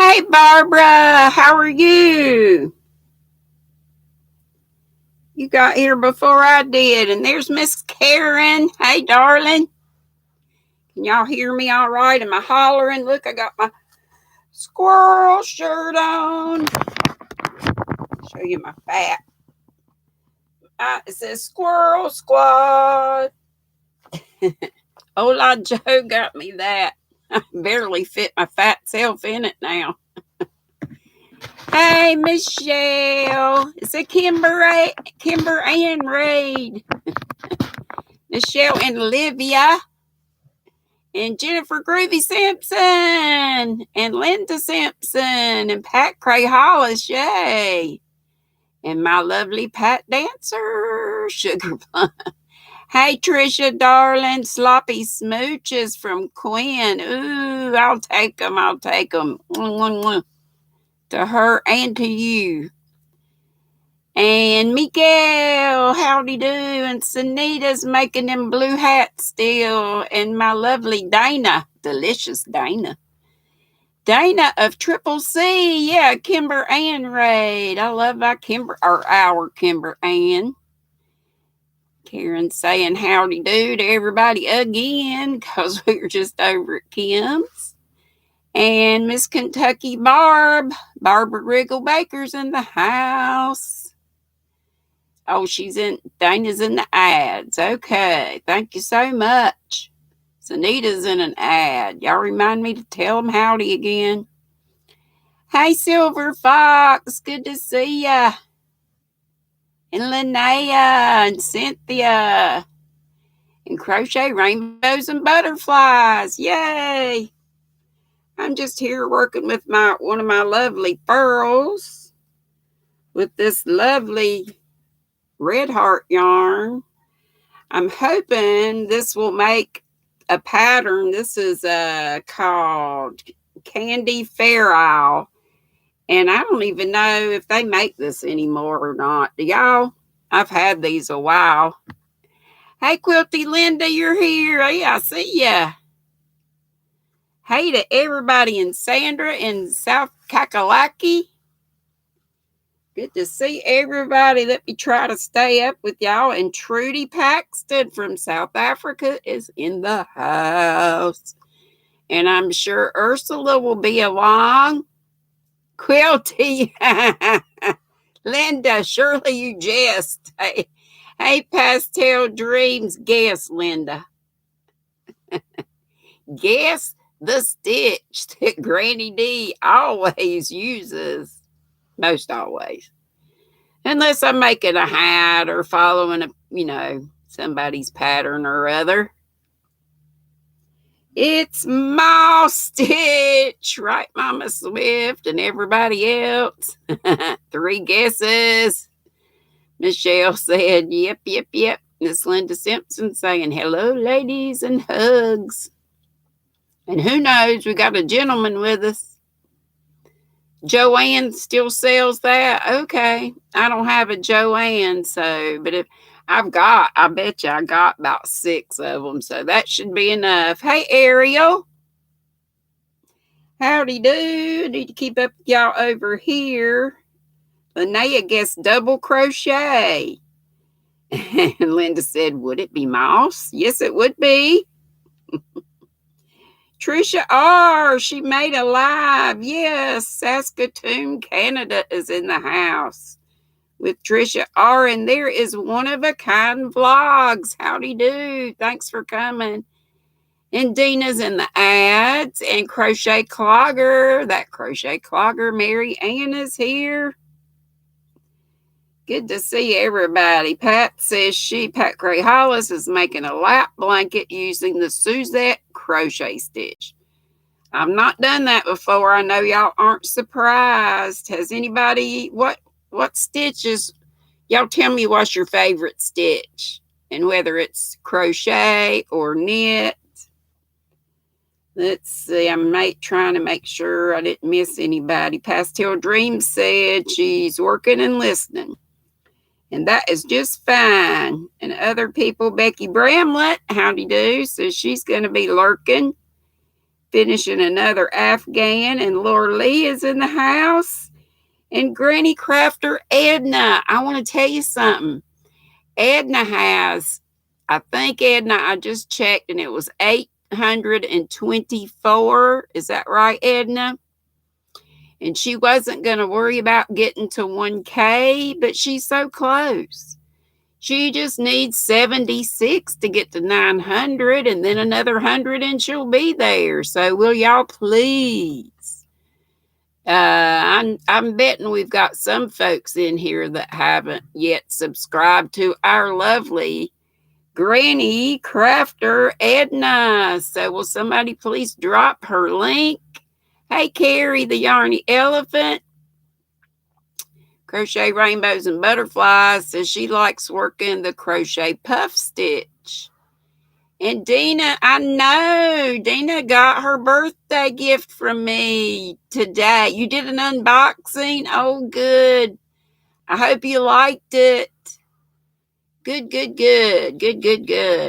Hey, Barbara, how are you? You got here before I did, and there's Miss Karen. Hey, darling. Can y'all hear me all right? Am I hollering? Look, I got my squirrel shirt on. Show you my fat. It says Squirrel Squad. Ola Joe got me that. I barely fit my fat self in it now. Hey, Michelle. It's a Kimber Ann Raid. Michelle and Olivia. And Jennifer Groovy Simpson. And Linda Simpson. And Pat Cray Hollis. Yay. And my lovely Pat Dancer. Sugar Plum. Hey, Trisha, darling. Sloppy smooches from Quinn. Ooh, I'll take them. I'll take them. To her and to you. And Miguel, howdy do. And Sunita's making them blue hats still. And my lovely Dana, delicious Dana. Dana of Triple C. Yeah, Kimber Ann Raid. I love our Kimber Ann. Karen saying howdy do to everybody again because we were just over at Kim's. And Miss Kentucky Barbara Riggle Baker's in the house. Oh, Dana's in the ads. Okay, thank you so much. Sunita's in an ad. Y'all remind me to tell them howdy again. Hey, Silver Fox, good to see ya. And Linnea and Cynthia. And Crochet Rainbows and Butterflies. Yay! I'm just here working with one of my lovely furls with this lovely Red Heart yarn. I'm hoping this will make a pattern. This is called Candy Fair Isle. And I don't even know if they make this anymore or not. Do y'all? I've had these a while. Hey, Quilty Linda, you're here. Hey, I see ya. Hey to everybody in Sandra in South Kakalaki. Good to see everybody. Let me try to stay up with y'all. And Trudy Paxton from South Africa is in the house. And I'm sure Ursula will be along. Quilty. Linda, surely you jest. Hey, Pastel Dreams. Guess, Linda. Guess the stitch that GrannyDee always uses. Most always. Unless I'm making a hat or following somebody's pattern or other. It's Moss Stitch, right, Mama Swift and everybody else? 3 guesses. Michelle said, yep. Miss Linda Simpson saying, hello, ladies, and hugs. And who knows, we got a gentleman with us. Joanne still sells that? Okay. I don't have a Joanne, but if I bet you I got about 6 of them, so that should be enough. Hey, Ariel. Howdy do. Need to keep up with y'all over here. Linnea guessed double crochet. And Linda said, would it be moss? Yes, it would be. Trisha R., she made a live. Yes, Saskatoon, Canada is in the house with Trisha R. And there is One of a Kind Vlogs. Howdy do. Thanks for coming. And Dina's in the ads. And Crochet Clogger. That Crochet Clogger, Mary Ann is here. Good to see everybody. Pat Cray Hollis is making a lap blanket using the Suzette crochet stitch. I've not done that before. I know y'all aren't surprised. Has anybody, what stitches? Y'all tell me what's your favorite stitch and whether it's crochet or knit. Let's see. I'm trying to make sure I didn't miss anybody. Pastel Dream said she's working and listening. And that is just fine. And other people, Becky Bramlett, howdy do, so she's going to be lurking. finishing another Afghan, and Laura Lee is in the house. And Granny Crafter Edna. I want to tell you something. Edna has, I just checked, and it was 824. Is that right, Edna? And she wasn't going to worry about getting to 1K, but she's so close. She just needs 76 to get to 900, and then another 100, and she'll be there. So will y'all please? I'm betting we've got some folks in here that haven't yet subscribed to our lovely Granny Crafter Edna. So will somebody please drop her link? Hey, Carrie, the Yarny Elephant. Crochet Rainbows and Butterflies says she likes working the crochet puff stitch. And Dina, I know, Dina got her birthday gift from me today. You did an unboxing? Oh, good. I hope you liked it. Good.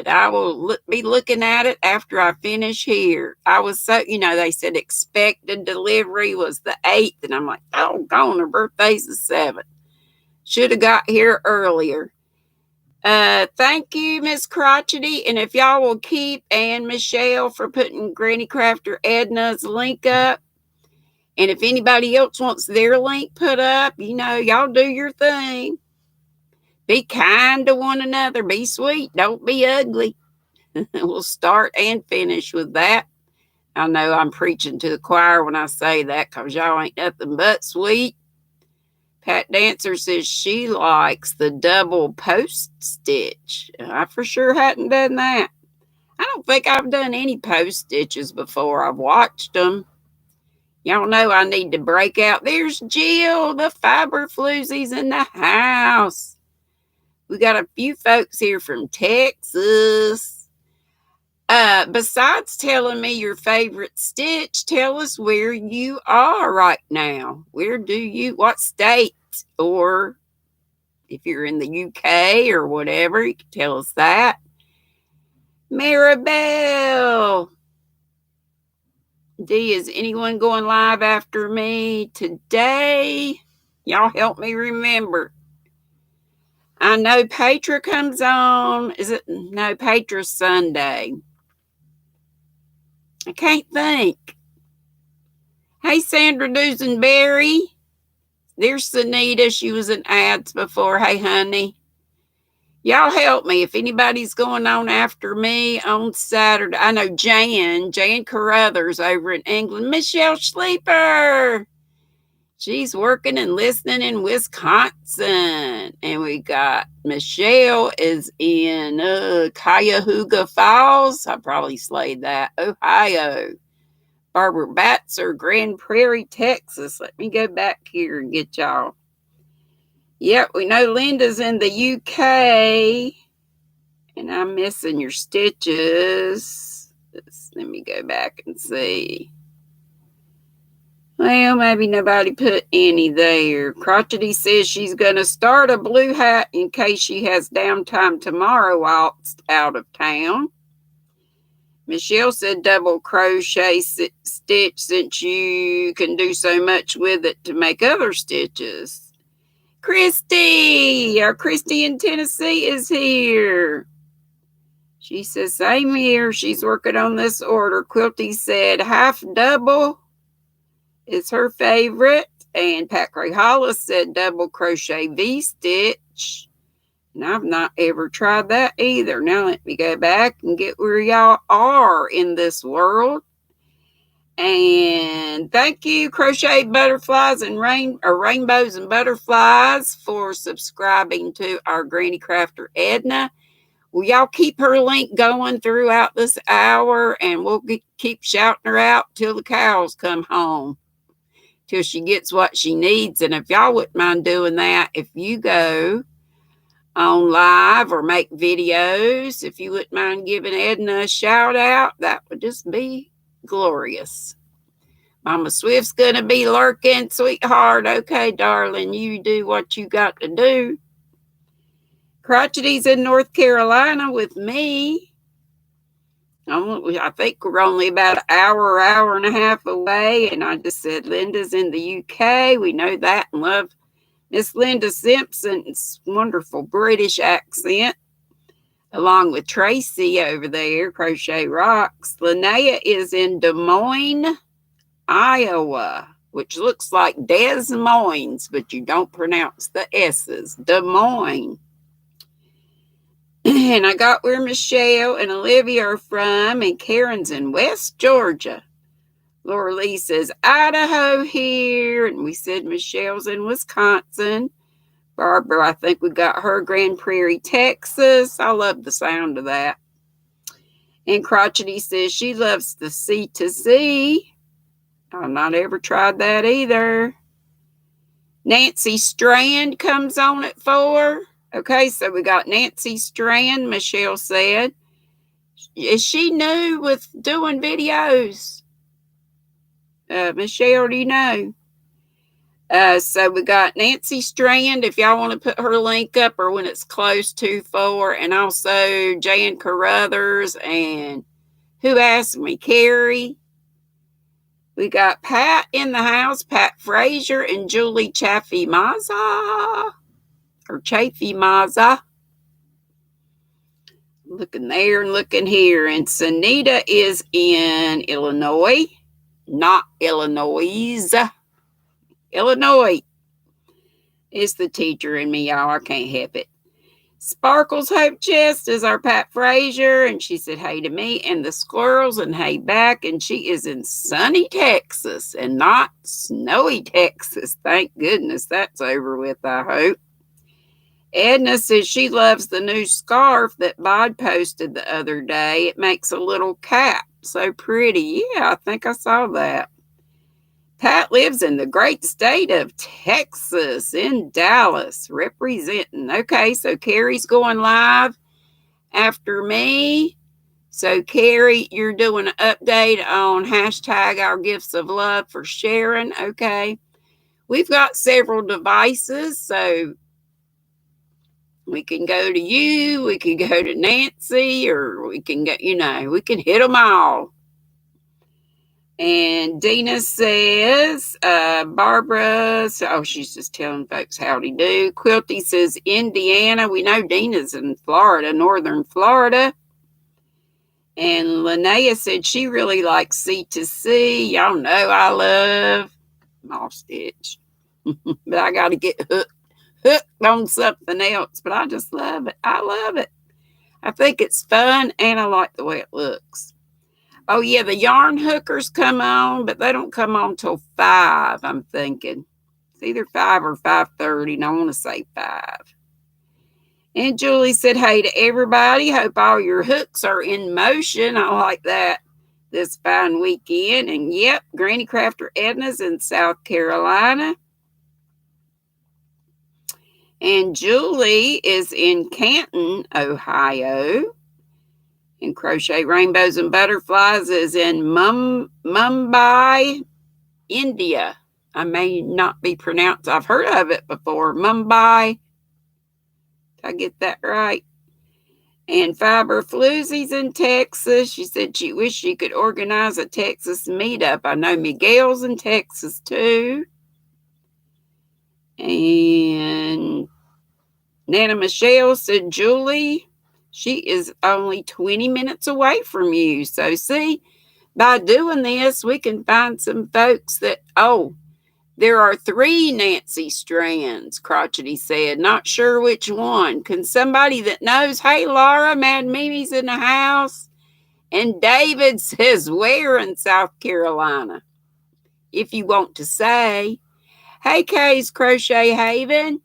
I will be looking at it after I finish here. I was so, they said expected delivery was the 8th, and I'm like, oh, gone, her birthday's the 7th. Should have got here earlier. Thank you, Miss Crotchety, and if y'all will keep Ann Michelle for putting Granny Crafter Edna's link up, and if anybody else wants their link put up, y'all do your thing. Be kind to one another. Be sweet. Don't be ugly. We'll start and finish with that. I know I'm preaching to the choir when I say that, because y'all ain't nothing but sweet. Pat Dancer says she likes the double post stitch. I for sure hadn't done that. I don't think I've done any post stitches before. I've watched them. Y'all know I need to break out. There's Jill, the fiber floozy's in the house. We got a few folks here from Texas. Besides telling me your favorite stitch, tell us where you are right now. What state? Or if you're in the UK or whatever, you can tell us that. Maribel. Dee, is anyone going live after me today? Y'all help me remember. I know Petra comes on. No, Petra's Sunday. I can't think. Hey, Sandra Dusenberry. There's Sunita. She was in ads before. Hey, honey. Y'all help me if anybody's going on after me on Saturday. I know Jan Carruthers over in England. Michelle Sleeper. She's working and listening in Wisconsin. And we got Michelle is in Cuyahoga Falls. I probably slayed that. Ohio. Barbara Batzer, Grand Prairie, Texas. Let me go back here and get y'all. Yep, we know Linda's in the UK. And I'm missing your stitches. Let me go back and see. Well, maybe nobody put any there. Crotchety says she's going to start a blue hat in case she has downtime tomorrow while it's out of town. Michelle said double crochet stitch since you can do so much with it to make other stitches. Christy, our Christy in Tennessee is here. She says, same here. She's working on this order. Quilty said half double is her favorite. And Pat Gray Hollis said double crochet V-stitch. And I've not ever tried that either. Now let me go back and get where y'all are in this world. And thank you, Crochet Butterflies and Rainbows and Butterflies, for subscribing to our Granny Crafter Edna. Will y'all keep her link going throughout this hour, and we'll keep shouting her out till the cows come home, till she gets what she needs. And if y'all wouldn't mind doing that, if you go on live or make videos, if you wouldn't mind giving Edna a shout out, that would just be glorious. Mama Swift's gonna be lurking, sweetheart. Okay, darling, you do what you got to do. Crotchety's in North Carolina with me. I think we're only about an hour and a half away. And I just said, Linda's in the UK. We know that and love Miss Linda Simpson's wonderful British accent, along with Tracy over there, Crochet Rocks. Linnea is in Des Moines, Iowa, which looks like Des Moines, but you don't pronounce the S's. Des Moines. And I got where Michelle and Olivia are from, and Karen's in West Georgia. Laura Lee says Idaho here, and we said Michelle's in Wisconsin. Barbara, I think we got her Grand Prairie, Texas. I love the sound of that. And Crotchety says she loves the C2C. I've not ever tried that either. Nancy Strand comes on at 4. Okay, so we got Nancy Strand, Michelle said. Is she new with doing videos? Michelle, do you know? So we got Nancy Strand, if y'all want to put her link up, or when it's close to 4. And also Jan Carruthers, and who asked me? Carrie. We got Pat in the house, Pat Frazier, and Julie Chaffee Maza. Or Chafee Maza. Looking there and looking here. And Sunita is in Illinois. Not Illinois. Illinois. It's the teacher in me, y'all. I can't help it. Sparkles Hope Chest is our Pat Frazier. And she said hey to me and the squirrels and hey back. And she is in sunny Texas and not snowy Texas. Thank goodness that's over with, I hope. Edna says she loves the new scarf that Bod posted the other day. It makes a little cap. So pretty. Yeah, I think I saw that. Pat lives in the great state of Texas, in Dallas, representing. Okay, so Carrie's going live after me. So, Carrie, you're doing an update on hashtag Our Gifts of Love for Sharon. Okay. We've got several devices, so we can go to you, we can go to Nancy, or we can get, we can hit them all. And Dina says, Barbara, she's just telling folks howdy do. Quilty says, Indiana. We know Dina's in Florida, northern Florida. And Linnea said she really likes C2C. Y'all know I love Moss Stitch. But I got to get hooked on something else. But I just love it. I love it. I think it's fun, and I like the way it looks. Oh, yeah, the yarn hookers come on, but they don't come on till 5, I'm thinking. It's either 5 or 5:30, and I want to say 5. And Julie said, hey to everybody. Hope all your hooks are in motion. I like that this fine weekend. And, yep, Granny Crafter Edna's in South Carolina. And Julie is in Canton, Ohio. And Crochet Rainbows and Butterflies is in Mumbai, India. I may not be pronounced. I've heard of it before. Mumbai. Did I get that right? And Fiber Floozy's in Texas. She said she wished she could organize a Texas meetup. I know Miguel's in Texas too. And Nana Michelle said, Julie, she is only 20 minutes away from you. So see, by doing this, we can find some folks that, there are 3 Nancy Strands, Crotchety said. Not sure which one. Can somebody that knows? Hey, Laura, Mad Mimi's in the house. And David says, where in South Carolina? If you want to say. Hey, Kay's Crochet Haven.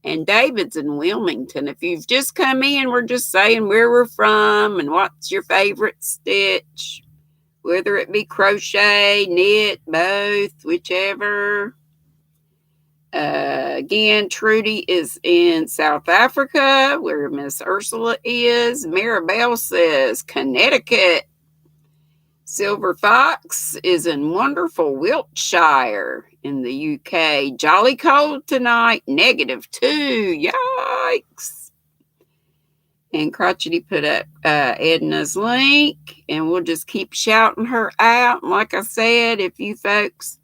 And David's in Wilmington. If you've just come in, we're just saying where we're from and what's your favorite stitch. Whether it be crochet, knit, both, whichever. Again, Trudy is in South Africa, where Miss Ursula is. Maribel says Connecticut. Silver Fox is in wonderful Wiltshire in the UK. Jolly cold tonight, -2. Yikes. And Crotchety put up Edna's link, and we'll just keep shouting her out. And like I said, if you folks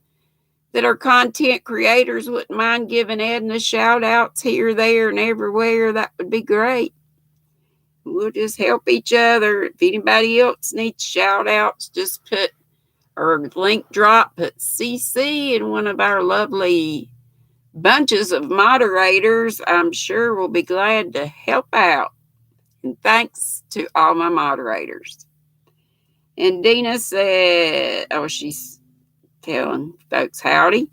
that are content creators wouldn't mind giving Edna shout outs here, there, and everywhere, that would be great. We'll just help each other. If anybody else needs shout outs, just put or link drop, put CC in one of our lovely bunches of moderators. I'm sure we'll be glad to help out. And thanks to all my moderators. And Dina said, oh, she's telling folks howdy.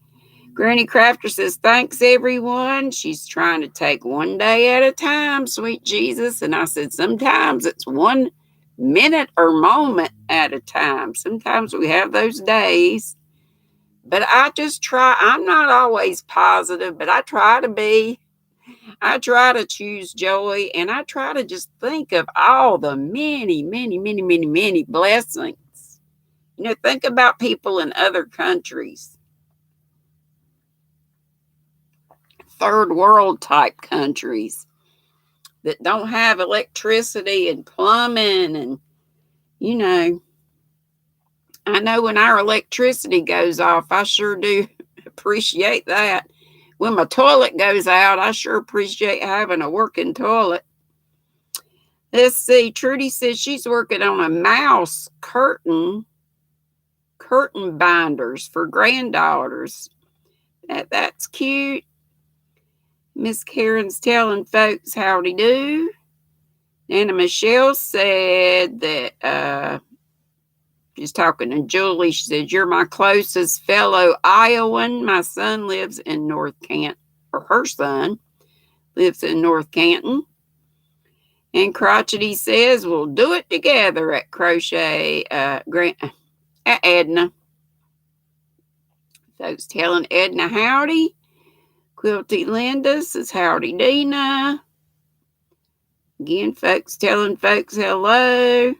Granny Crafter says, thanks, everyone. She's trying to take one day at a time, sweet Jesus. And I said, sometimes it's 1 minute or moment at a time. Sometimes we have those days. But I just try. I'm not always positive, but I try to be. I try to choose joy, and I try to just think of all the many, many, many, many, many blessings. You know, think about people in other countries, third world type countries that don't have electricity and plumbing. And, you know, I know when our electricity goes off, I sure do appreciate that. When my toilet goes out, I sure appreciate having a working toilet. Let's see. Trudy says she's working on a mouse curtain binders for granddaughters. That's cute. Miss Karen's telling folks howdy do. Anna Michelle said that she's talking to Julie. She said, you're my closest fellow Iowan. My son lives in North Canton, or her son lives in North Canton. And Crotchety says, we'll do it together at Crochet at Edna. Folks telling Edna howdy. Quilty Linda says howdy Dina. Again, folks telling folks hello.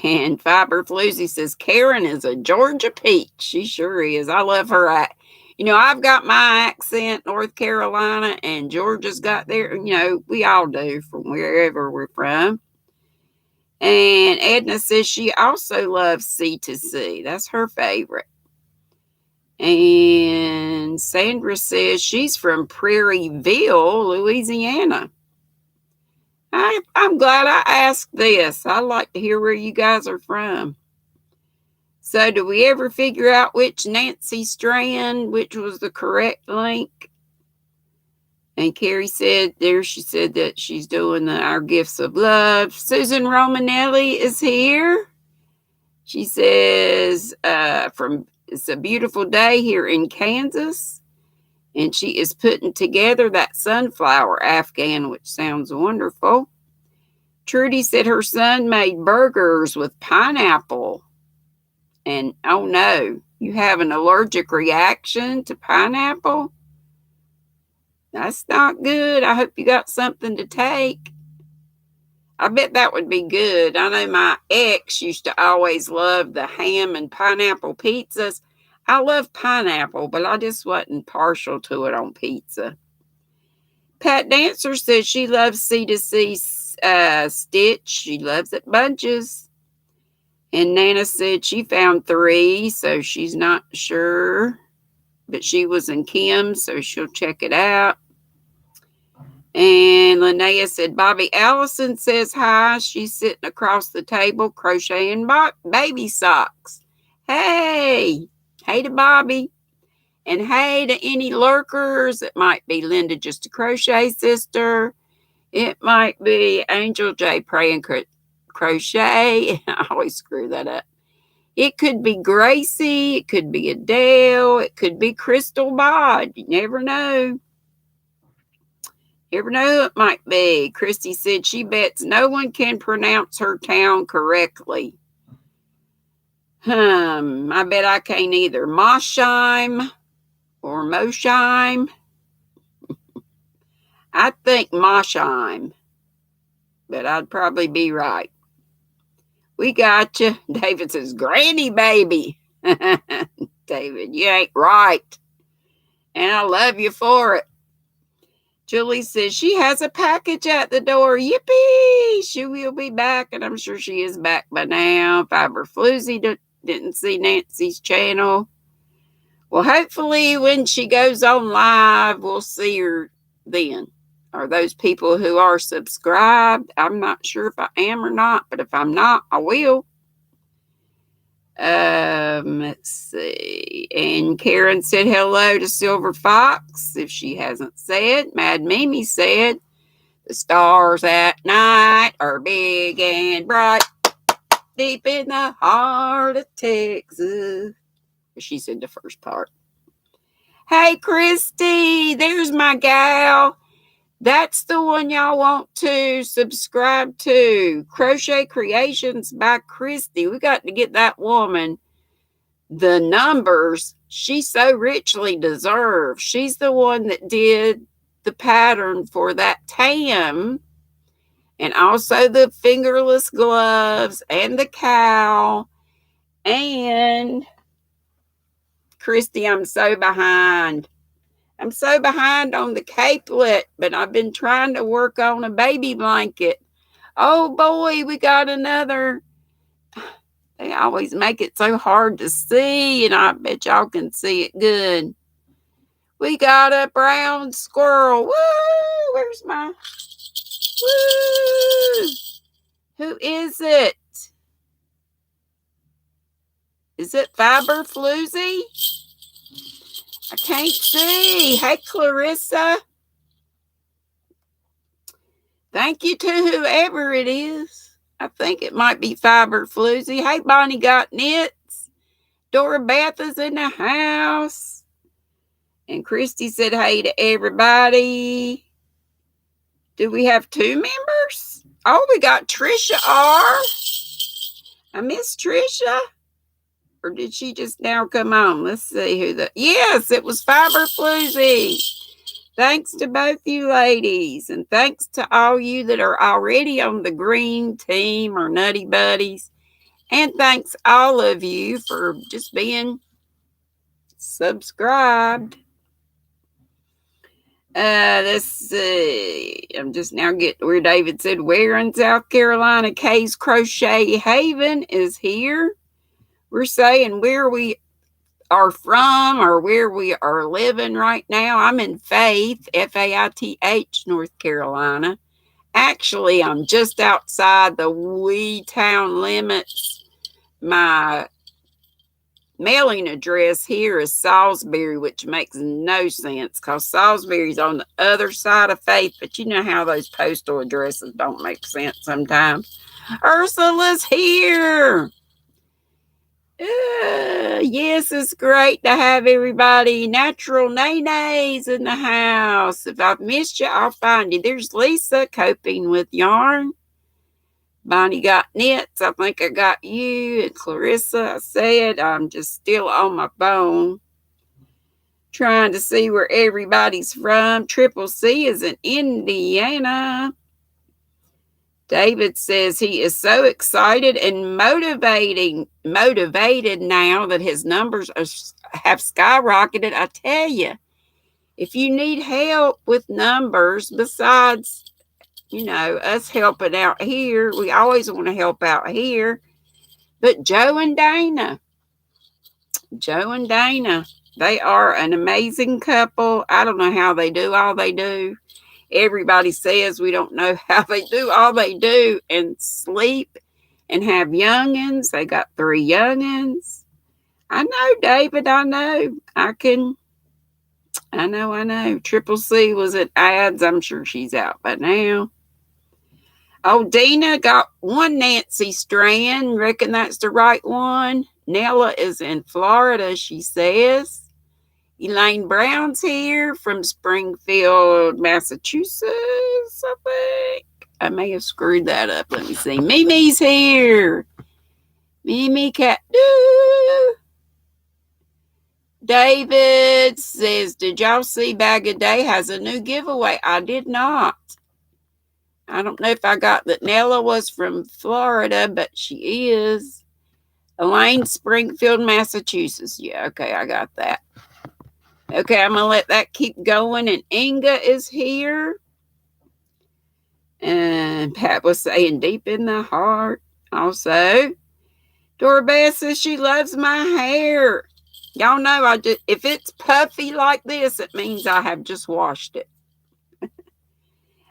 And Fiber Floozy says, Karen is a Georgia peach. She sure is. I love her. You know, I've got my accent, North Carolina, and Georgia's got their, you know, we all do from wherever we're from. And Edna says she also loves C2C. That's her favorite. And Sandra says she's from Prairieville, Louisiana. I'm glad I asked this. I like to hear where you guys are from. So, do we ever figure out which Nancy Strand, which was the correct link? And Carrie said, she said that she's doing our gifts of love. Susan Romanelli is here. She says, it's a beautiful day here in Kansas. And she is putting together that sunflower Afghan, which sounds wonderful. Trudy said her son made burgers with pineapple. And, oh no, you have an allergic reaction to pineapple? That's not good. I hope you got something to take. I bet that would be good. I know my ex used to always love the ham and pineapple pizzas. I love pineapple, but I just wasn't partial to it on pizza. Pat Dancer says she loves C2C stitch. She loves it bunches. And Nana said she found 3, so she's not sure. But she was in Kim's, so she'll check it out. And Linnea said Bobby Allison says hi. She's sitting across the table crocheting baby socks. Hey! Hey to Bobby. And hey to any lurkers. It might be Linda Just a Crochet Sister. It might be Angel J Praying Crochet. I always screw that up. It could be Gracie. It could be Adele. It could be Crystal Bod. You never know. You never know who it might be. Christy said she bets no one can pronounce her town correctly. I bet I can't either. Mosheim or Mosheim. I think Mosheim, but I'd probably be right. We got you. David says, Granny baby. David, you ain't right. And I love you for it. Julie says she has a package at the door. Yippee! She will be back, and I'm sure she is back by now. Fiber Floozy didn't see Nancy's channel. Well, hopefully when she goes on live, we'll see her then. Or those people who are subscribed. I'm not sure if I am or not, but if I'm not, I will. Let's see. And Karen said hello to Silver Fox, if she hasn't said. Mad Mimi said, the stars at night are big and bright, deep in the heart of Texas. She said the first part. Hey, Christy, there's my gal. That's the one y'all want to subscribe to. Crochet Creations by Christy. We got to get that woman the numbers she so richly deserves. She's the one that did the pattern for that tam, and also the fingerless gloves and the cow. And Christy, I'm so behind. I'm so behind on the capelet, but I've been trying to work on a baby blanket. Oh boy, we got another. They always make it so hard to see, and I bet y'all can see it good. We got a brown squirrel. Woo! Where's my... Woo! Who is it? Is it Fiber Floozy? I can't see. Hey, Clarissa. Thank you to whoever it is. I think it might be Fiber Floozy. Hey, Bonnie Got Knits. Dora Beth is in the house. And Christy said hey to everybody. Do we have 2 members? Oh, we got Trisha R. I miss Trisha. Or did she just now come on? Let's see who the... Yes, it was Fiber Floozy. Thanks to both you ladies. And thanks to all you that are already on the green team or Nutty Buddies. And thanks all of you for just being subscribed. Let's see. I'm just now getting where David said, where in South Carolina? Kay's Crochet Haven is here. We're saying where we are from or where we are living right now. I'm in Faith, Faith, North Carolina. Actually, I'm just outside the wee town limits. My mailing address here is Salisbury, which makes no sense because Salisbury's on the other side of Faith, but you know how those postal addresses don't make sense sometimes. Ursula's here. Yes, it's great to have everybody. Natural Nanays in the house. If I've missed you, I'll find you. There's Lisa coping with yarn. Bonnie Got Knits. I think I got you. And Clarissa, I said I'm just still on my phone trying to see where everybody's from. Triple C is in Indiana. David says he is so excited and motivated now that his numbers have skyrocketed. I tell you, if you need help with numbers, besides, you know, us helping out here, we always want to help out here. But Joe and Dana, they are an amazing couple. I don't know how they do all they do. Everybody says we don't know how they do all they do and sleep and have youngins. They got 3 youngins. I know, David, I know. I know. Triple C was at ads. I'm sure she's out by now. Oh, Dina got 1 Nancy strand. Reckon that's the right one. Nella is in Florida, she says. Elaine Brown's here from Springfield, Massachusetts, I think. I may have screwed that up. Let me see. Mimi's here. Mimi Cat. David says, did y'all see Bag a Day has a new giveaway? I did not. I don't know if I got that Nella was from Florida, but she is. Elaine, Springfield, Massachusetts. Yeah, okay, I got that. Okay, I'm going to let that keep going. And Inga is here. And Pat was saying deep in the heart. Also, Dora says she loves my hair. Y'all know if it's puffy like this, it means I have just washed it.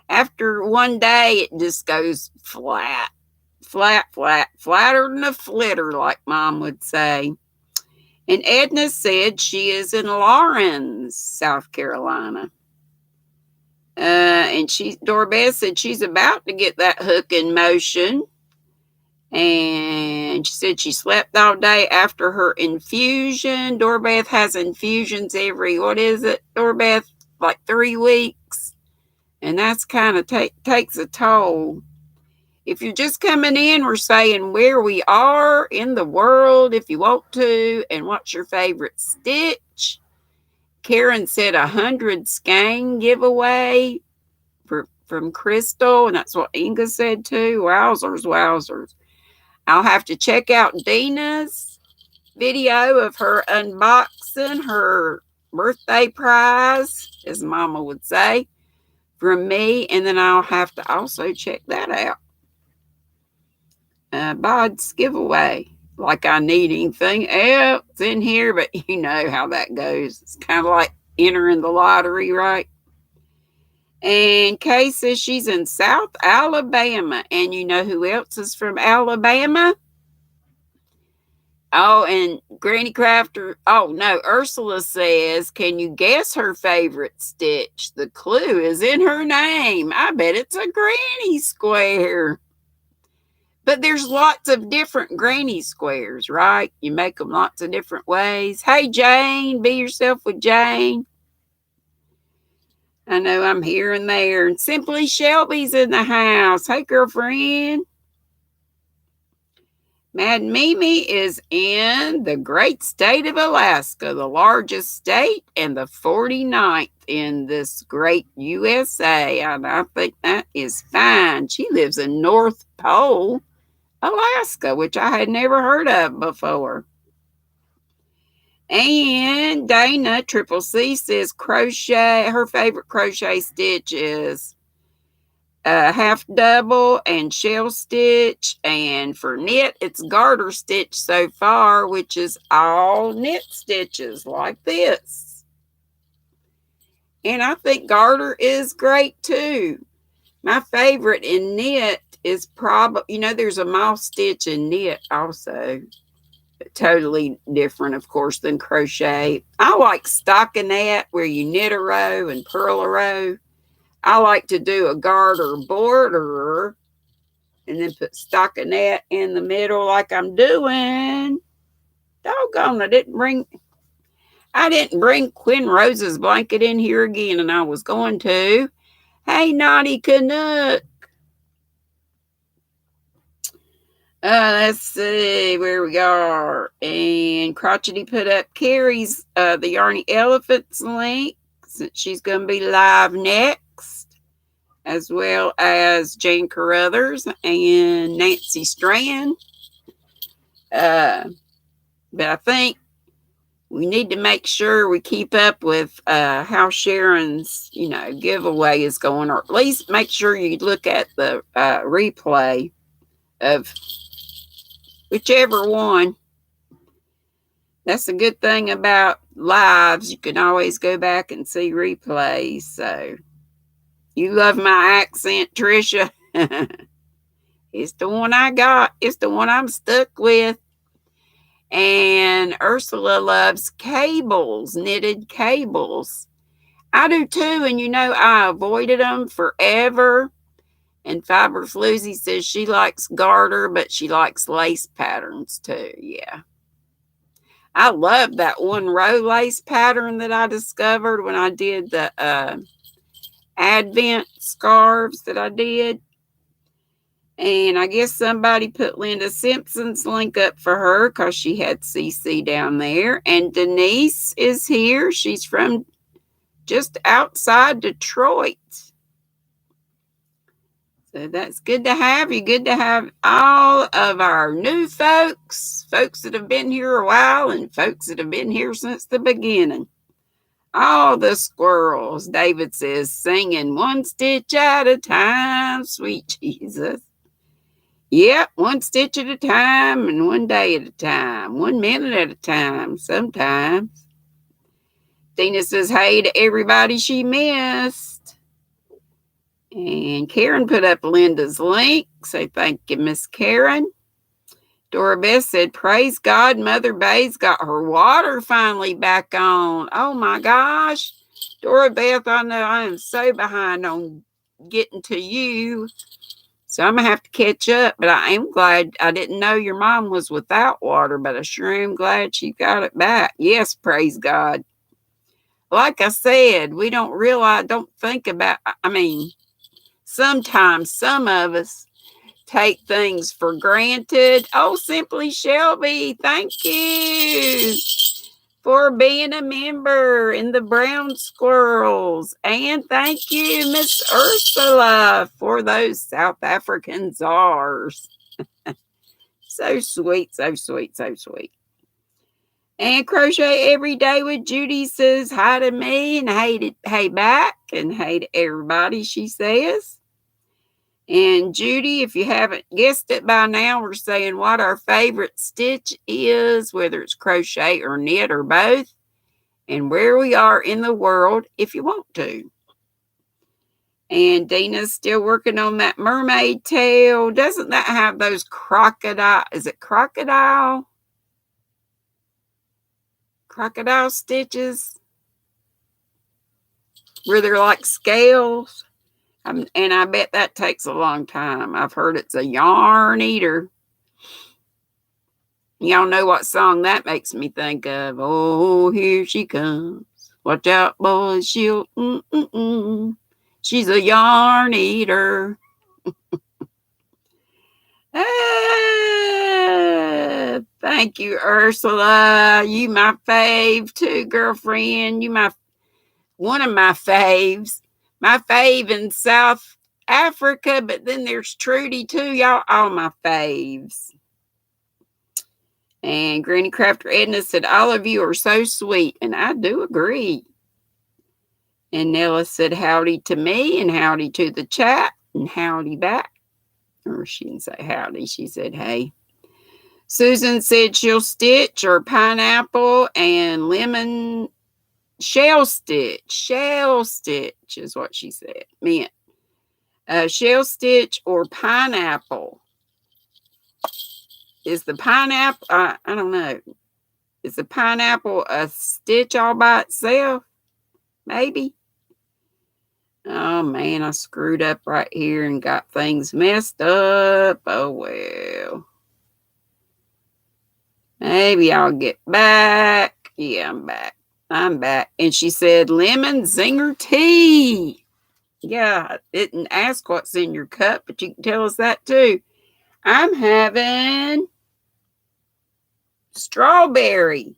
After one day, it just goes flat, flatter than a flitter, like Mom would say. And Edna said she is in Lawrence, South Carolina. And Dora said she's about to get that hook in motion. And she said she slept all day after her infusion. Dora has infusions every, what is it, Dora? Like 3 weeks. And that's kind of takes a toll. If you're just coming in, we're saying where we are in the world if you want to, and what's your favorite stitch. Karen said 100 skein giveaway from Crystal, and that's what Inga said too. Wowzers. I'll have to check out Dina's video of her unboxing her birthday prize, as Mama would say, from me, and then I'll have to also check that out. Bod's giveaway, like I need anything else in here, but you know how that goes. It's kind of like entering the lottery, right? And Kay says she's in South Alabama. And you know who else is from Alabama? Oh, and Granny Crafter. Oh, no. Ursula says, can you guess her favorite stitch? The clue is in her name. I bet it's a granny square. But there's lots of different granny squares, right? You make them lots of different ways. Hey, Jane. Be yourself with Jane. I know I'm here and there. And Simply Shelby's in the house. Hey, girlfriend. Mad Mimi is in the great state of Alaska, the largest state and the 49th in this great USA. And I think that is fine. She lives in North Pole, Alaska, which I had never heard of before. And Dana Triple C says crochet. Her favorite crochet stitch is half double and shell stitch. And for knit, it's garter stitch so far, which is all knit stitches like this. And I think garter is great too. My favorite in knit is probably, there's a moss stitch in knit also. Totally different, of course, than crochet. I like stockinette, where you knit a row and purl a row. I like to do a garter border and then put stockinette in the middle like I'm doing. Doggone, I didn't bring Quinn Rose's blanket in here again, and I was going to. Hey, Naughty Canuck. Let's see where we are. And Crotchety put up Carrie's the Yarny Elephants link, since she's going to be live next, as well as Jane Carruthers and Nancy Strand. But I think we need to make sure we keep up with how Sharon's giveaway is going, or at least make sure you look at the replay of whichever one. That's a good thing about lives. You can always go back and see replays. So, you love my accent, Tricia. It's the one I got. It's the one I'm stuck with. And Ursula loves cables, knitted cables. I do too, and I avoided them forever. And Fiber Floozy says she likes garter, but she likes lace patterns too. Yeah. I love that one row lace pattern that I discovered when I did the Advent scarves that I did. And I guess somebody put Linda Simpson's link up for her because she had CC down there. And Denise is here. She's from just outside Detroit. So that's good to have you. Good to have all of our new folks that have been here a while, and folks that have been here since the beginning. All the squirrels, David says, singing one stitch at a time, sweet Jesus. Yep, one stitch at a time and one day at a time, 1 minute at a time, sometimes. Dina says, hey to everybody she missed. And Karen put up Linda's link. Say thank you, Miss Karen. Dora Beth said, praise God, Mother Bay's got her water finally back on. Oh my gosh. Dora Beth, I know I am so behind on getting to you. So I'm going to have to catch up. But I am glad. I didn't know your mom was without water, but I sure am glad she got it back. Yes, praise God. Like I said, we don't think about, sometimes some of us take things for granted. Oh, Simply Shelby, thank you for being a member in the Brown Squirrels. And thank you, Miss Ursula, for those South African czars. So sweet, so sweet, so sweet. And Crochet Every Day with Judy says hi to me and hey back and hey to everybody, she says. And Judy, if you haven't guessed it by now, we're saying what our favorite stitch is, whether it's crochet or knit or both, and where we are in the world if you want to. And Dina's still working on that mermaid tail. Doesn't that have those crocodile? Is it crocodile stitches? Where they're like scales? And I bet that takes a long time. I've heard it's a yarn eater. Y'all know what song that makes me think of. Oh, here she comes. Watch out, boys. She's a yarn eater. Thank you, Ursula. You my fave too, girlfriend. You one of my faves. My fave in South Africa, but then there's Trudy too. Y'all all my faves. And Granny Crafter Edna said, all of you are so sweet. And I do agree. And Nella said, howdy to me and howdy to the chat and howdy back. Or she didn't say howdy. She said, hey. Susan said she'll stitch or pineapple and lemon shell stitch. Shell stitch is what she said. Meant. Shell stitch or pineapple. Is the pineapple, I don't know. Is the pineapple a stitch all by itself? Maybe. Oh man, I screwed up right here and got things messed up. Oh well. Maybe I'll get back. Yeah, I'm back. And she said lemon zinger tea. Yeah, I didn't ask what's in your cup, but you can tell us that too. I'm having strawberry.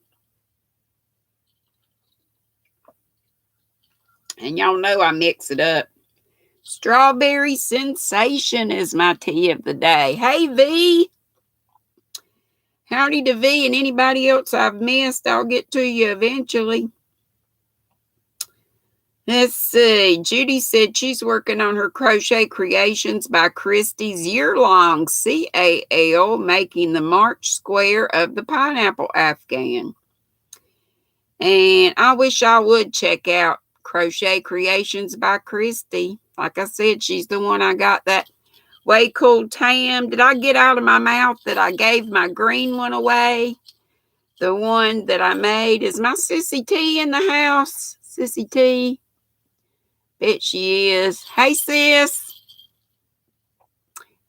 And y'all know I mix it up. Strawberry Sensation is my tea of the day. Hey, V. Howdy to V and anybody else I've missed. I'll get to you eventually. Let's see. Judy said she's working on her Crochet Creations by Christie's year-long CAL, making the March square of the pineapple afghan. And I wish I would check out Crochet Creations by Christy. Like I said, she's the one I got that way cool tam. Did I get out of my mouth that I gave my green one away? The one that I made. Is my Sissy T in the house? Sissy T. Bet she is. Hey, sis.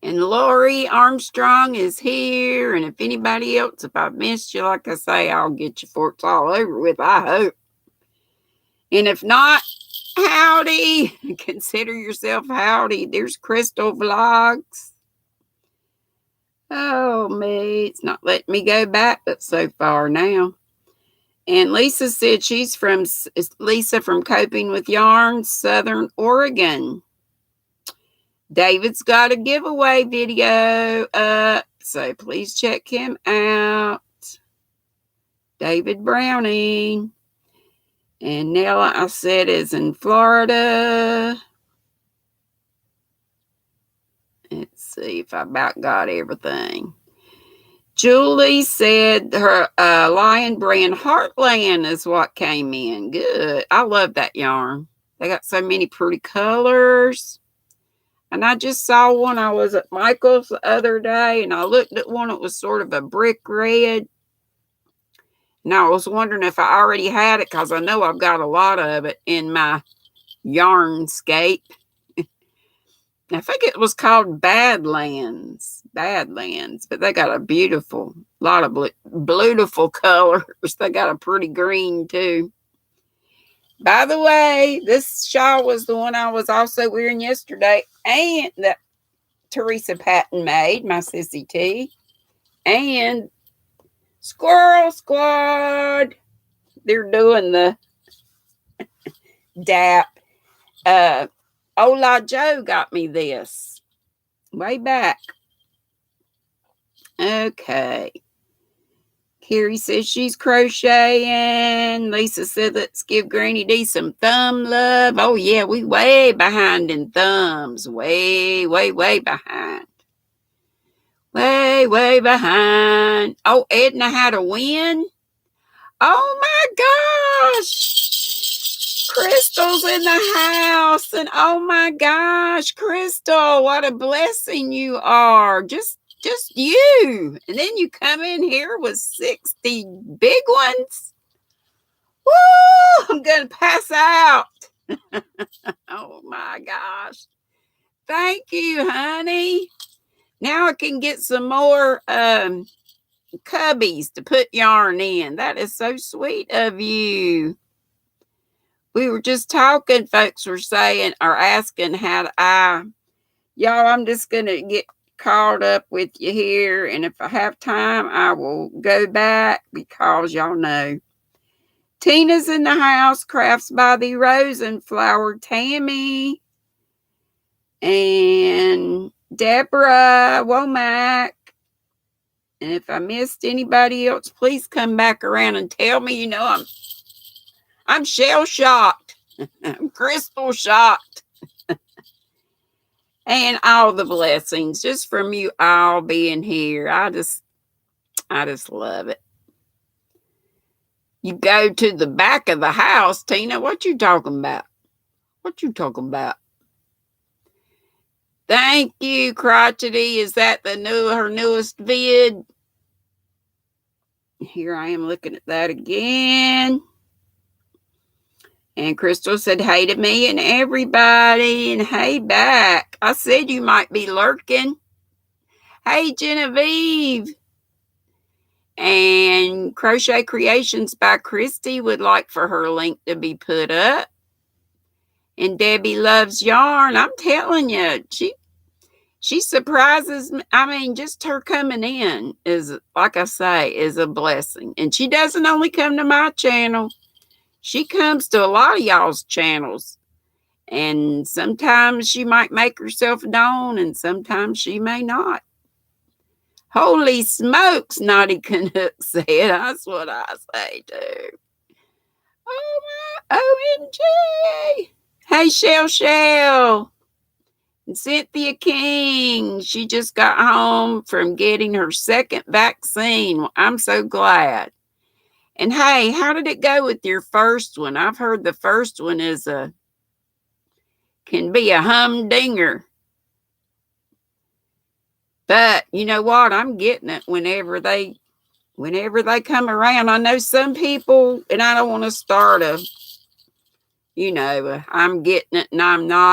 And Lori Armstrong is here. And if anybody else, if I've missed you, like I say, I'll get you before it's all over with, I hope. And if not, howdy. Consider yourself howdy. There's Crystal Vlogs. Oh, me. It's not letting me go back, but so far now. And Lisa said she's from Lisa from Coping with Yarn, Southern Oregon. David's got a giveaway video up, so please check him out. David Browning. And Nella, I said, is in Florida. Let's see if I about got everything. Julie said her Lion Brand Heartland is what came in. Good. I love that yarn. They got so many pretty colors. And I just saw one. I was at Michael's the other day, and I looked at one. It was sort of a brick red. And I was wondering if I already had it, because I know I've got a lot of it in my yarnscape. I think it was called Badlands, but they got a lot of beautiful colors. They got a pretty green too. By the way, this shawl was the one I was also wearing yesterday, and that Teresa Patton made, my Sissy T, and Squirrel Squad. They're doing the DAP. Ola Joe got me this way back. Okay. Carrie says she's crocheting. Lisa said, let's give GrannyDee some thumb love. Oh, yeah, we way behind in thumbs. Way behind. Way behind. Oh, Edna had a win. Oh, my gosh. Crystal's in the house. And oh, my gosh, Crystal, what a blessing you are. Just you. And then you come in here with 60 big ones. Woo! I'm going to pass out. Oh, my gosh. Thank you, honey. Now I can get some more cubbies to put yarn in. That is so sweet of you. We were just talking, folks were saying or asking y'all, I'm just going to get caught up with you here, and if I have time I will go back, because y'all know Tina's in the house. Crafts by the Rosenflower, Tammy and Deborah Womack. And if I missed anybody else, please come back around and tell me. You know, I'm shell shocked. I'm crystal shocked. And all the blessings just from you all being here. I just love it. You go to the back of the house, Tina. What you talking about? Thank you, Crotchety. Is that her newest vid? Here I am looking at that again. And Crystal said, hey to me and everybody, and hey back. I said you might be lurking. Hey, Genevieve. And Crochet Creations by Christy would like for her link to be put up. And Debbie Loves Yarn. I'm telling you, she surprises me. I mean, just her coming in is, like I say, is a blessing. And she doesn't only come to my channel. She comes to a lot of y'all's channels. And sometimes she might make herself known, and sometimes she may not. Holy smokes, Naughty Canuck said. That's what I say too. Oh my OMG. Hey, Shell. And Cynthia King. She just got home from getting her second vaccine. I'm so glad. And hey, how did it go with your first one? I've heard the first one can be a humdinger. But you know what? I'm getting it whenever they come around. I know some people, and I don't want to start I'm getting it and I'm not.